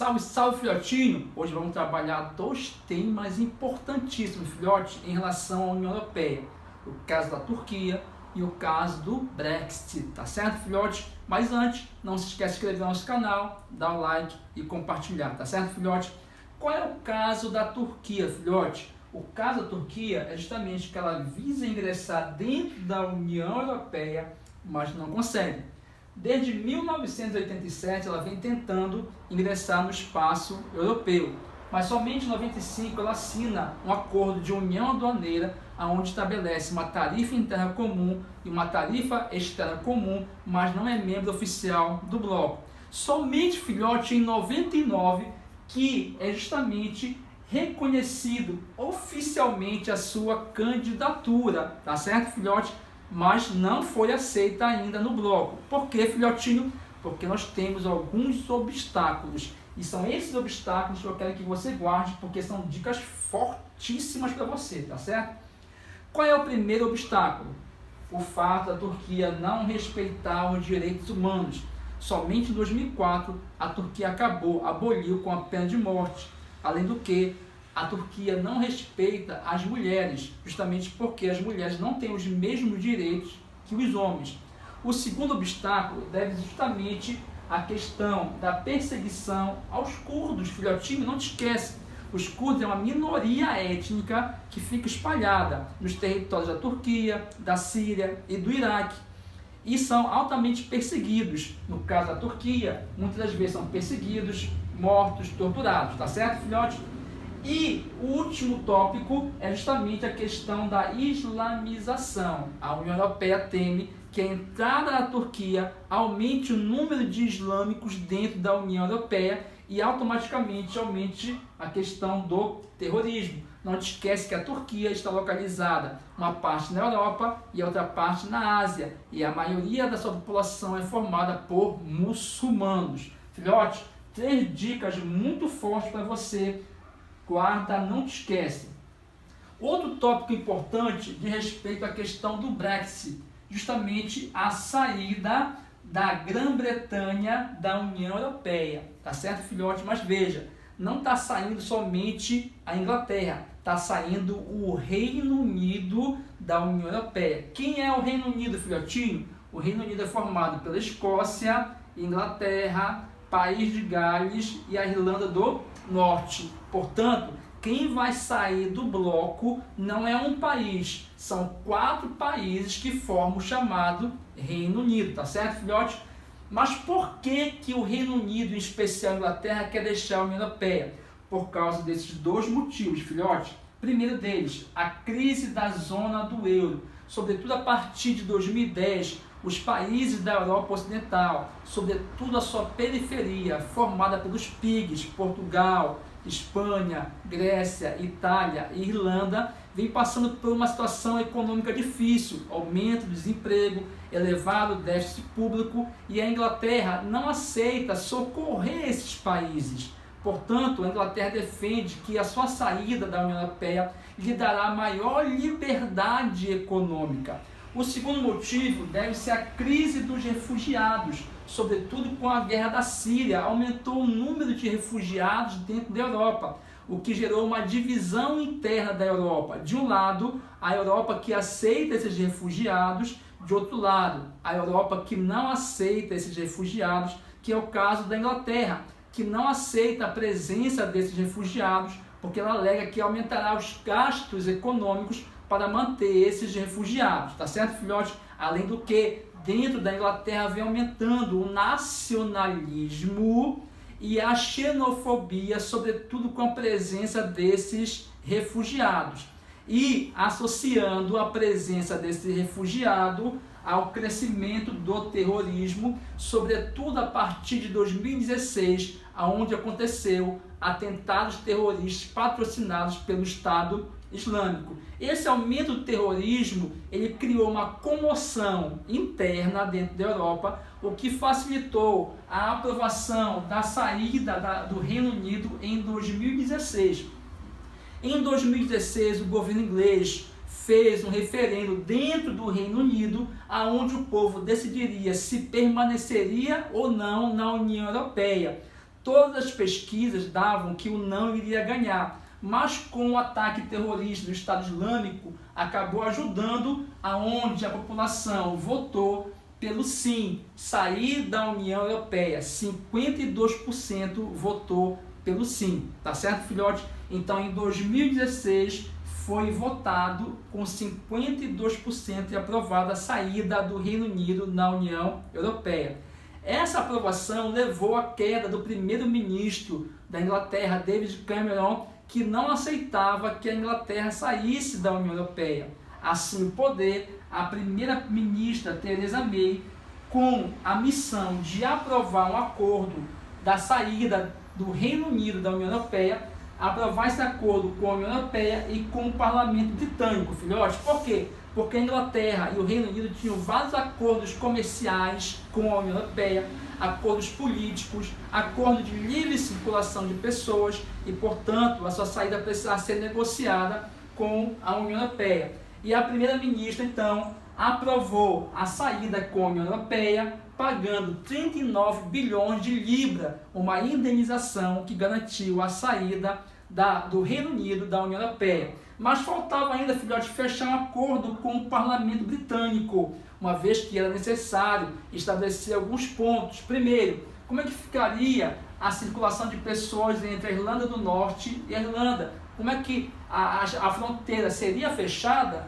Salve, salve, filhotinho! Hoje vamos trabalhar dois temas importantíssimos, filhote, em relação à União Europeia. O caso da Turquia e o caso do Brexit, tá certo, filhote? Mas antes, não se esquece de inscrever no nosso canal, dar o like e compartilhar, tá certo, filhote? Qual é o caso da Turquia, filhote? O caso da Turquia é justamente que ela visa ingressar dentro da União Europeia, mas não consegue. Desde 1987 ela vem tentando ingressar no espaço europeu, mas somente em 95 ela assina um acordo de união aduaneira onde estabelece uma tarifa interna comum e uma tarifa externa comum, mas não é membro oficial do bloco. Somente, filhote, em 99 que é justamente reconhecido oficialmente a sua candidatura, tá certo, filhote? Mas não foi aceita ainda no bloco. Por quê, filhotinho? Porque nós temos alguns obstáculos. E são esses obstáculos que eu quero que você guarde, porque são dicas fortíssimas para você, tá certo? Qual é o primeiro obstáculo? O fato da Turquia não respeitar os direitos humanos. Somente em 2004 a Turquia aboliu com a pena de morte. Além do que, a Turquia não respeita as mulheres, justamente porque as mulheres não têm os mesmos direitos que os homens. O segundo obstáculo deve justamente à questão da perseguição aos curdos, filhotinho, não te esquece. Os curdos é uma minoria étnica que fica espalhada nos territórios da Turquia, da Síria e do Iraque. E são altamente perseguidos. No caso da Turquia, muitas das vezes são perseguidos, mortos, torturados, tá certo, filhote? E o último tópico é justamente a questão da islamização. A União Europeia teme que a entrada da Turquia aumente o número de islâmicos dentro da União Europeia e automaticamente aumente a questão do terrorismo. Não te esquece que a Turquia está localizada uma parte na Europa e a outra parte na Ásia. E a maioria da sua população é formada por muçulmanos. Filhote, 3 dicas muito fortes para você. Guarda, não te esquece. Outro tópico importante de respeito à questão do Brexit, justamente a saída da Grã-Bretanha da União Europeia, tá certo, filhote? Mas veja, não está saindo somente a Inglaterra, está saindo o Reino Unido da União Europeia. Quem é o Reino Unido, filhotinho? O Reino Unido é formado pela Escócia, Inglaterra, País de Gales e a Irlanda do Norte. Portanto, quem vai sair do bloco não é um país, são 4 países que formam o chamado Reino Unido, tá certo, filhote? Mas por que o Reino Unido, em especial a Inglaterra, quer deixar a União Europeia? Por causa desses 2 motivos, filhote. Primeiro deles, a crise da zona do euro, sobretudo a partir de 2010, os países da Europa Ocidental, sobretudo a sua periferia, formada pelos PIGs, Portugal, Espanha, Grécia, Itália e Irlanda, vem passando por uma situação econômica difícil, aumento do desemprego, elevado déficit público, e a Inglaterra não aceita socorrer esses países. Portanto, a Inglaterra defende que a sua saída da União Europeia lhe dará maior liberdade econômica. O segundo motivo deve ser a crise dos refugiados, sobretudo com a guerra da Síria. Aumentou o número de refugiados dentro da Europa, o que gerou uma divisão interna da Europa. De um lado, a Europa que aceita esses refugiados, de outro lado, a Europa que não aceita esses refugiados, que é o caso da Inglaterra, que não aceita a presença desses refugiados, porque ela alega que aumentará os gastos econômicos para manter esses refugiados, tá certo, filhote? Além do que, dentro da Inglaterra vem aumentando o nacionalismo e a xenofobia, sobretudo com a presença desses refugiados. E associando a presença desse refugiado ao crescimento do terrorismo, sobretudo a partir de 2016, onde aconteceu atentados terroristas patrocinados pelo Estado Islâmico. Esse aumento do terrorismo, ele criou uma comoção interna dentro da Europa, o que facilitou a aprovação da saída do Reino Unido em 2016. Em 2016, o governo inglês fez um referendo dentro do Reino Unido, aonde o povo decidiria se permaneceria ou não na União Europeia. Todas as pesquisas davam que o não iria ganhar, mas com o ataque terrorista do Estado Islâmico, acabou ajudando aonde a população votou pelo sim, sair da União Europeia. 52% votou pelo sim, tá certo, filhote? Então, em 2016, foi votado com 52% e aprovada a saída do Reino Unido na União Europeia. Essa aprovação levou à queda do primeiro-ministro da Inglaterra, David Cameron, que não aceitava que a Inglaterra saísse da União Europeia. Assim, o poder, a primeira-ministra Theresa May, com a missão de aprovar um acordo da saída do Reino Unido da União Europeia, aprovar esse acordo com a União Europeia e com o Parlamento Britânico, filhote. Por quê? Porque a Inglaterra e o Reino Unido tinham vários acordos comerciais com a União Europeia, acordos políticos, acordo de livre circulação de pessoas e, portanto, a sua saída precisava ser negociada com a União Europeia. E a primeira-ministra, então, aprovou a saída com a União Europeia, pagando 39 bilhões de libras, uma indenização que garantiu a saída do Reino Unido da União Europeia. Mas faltava ainda, filhote, fechar um acordo com o Parlamento Britânico, uma vez que era necessário estabelecer alguns pontos. Primeiro, como é que ficaria a circulação de pessoas entre a Irlanda do Norte e a Irlanda? Como é que a fronteira seria fechada?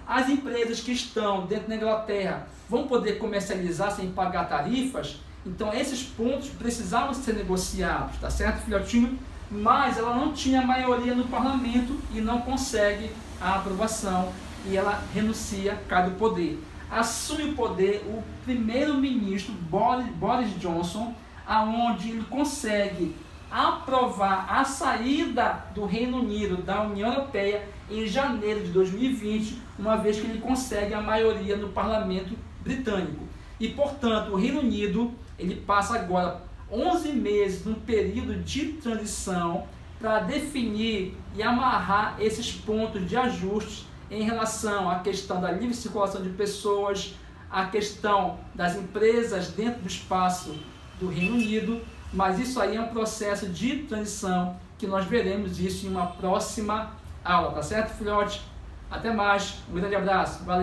As empresas que estão dentro da Inglaterra vão poder comercializar sem pagar tarifas? Então, esses pontos precisavam ser negociados, tá certo, filhotinho? Mas ela não tinha maioria no parlamento e não consegue a aprovação e ela renuncia, cai do poder. Assume o poder o primeiro-ministro Boris Johnson, aonde ele consegue aprovar a saída do Reino Unido da União Europeia em janeiro de 2020, uma vez que ele consegue a maioria no parlamento britânico. E, portanto, o Reino Unido ele passa agora 11 meses num período de transição para definir e amarrar esses pontos de ajustes em relação à questão da livre circulação de pessoas, a questão das empresas dentro do espaço do Reino Unido, mas isso aí é um processo de transição que nós veremos isso em uma próxima aula, tá certo, filhote? Até mais, um grande abraço, valeu!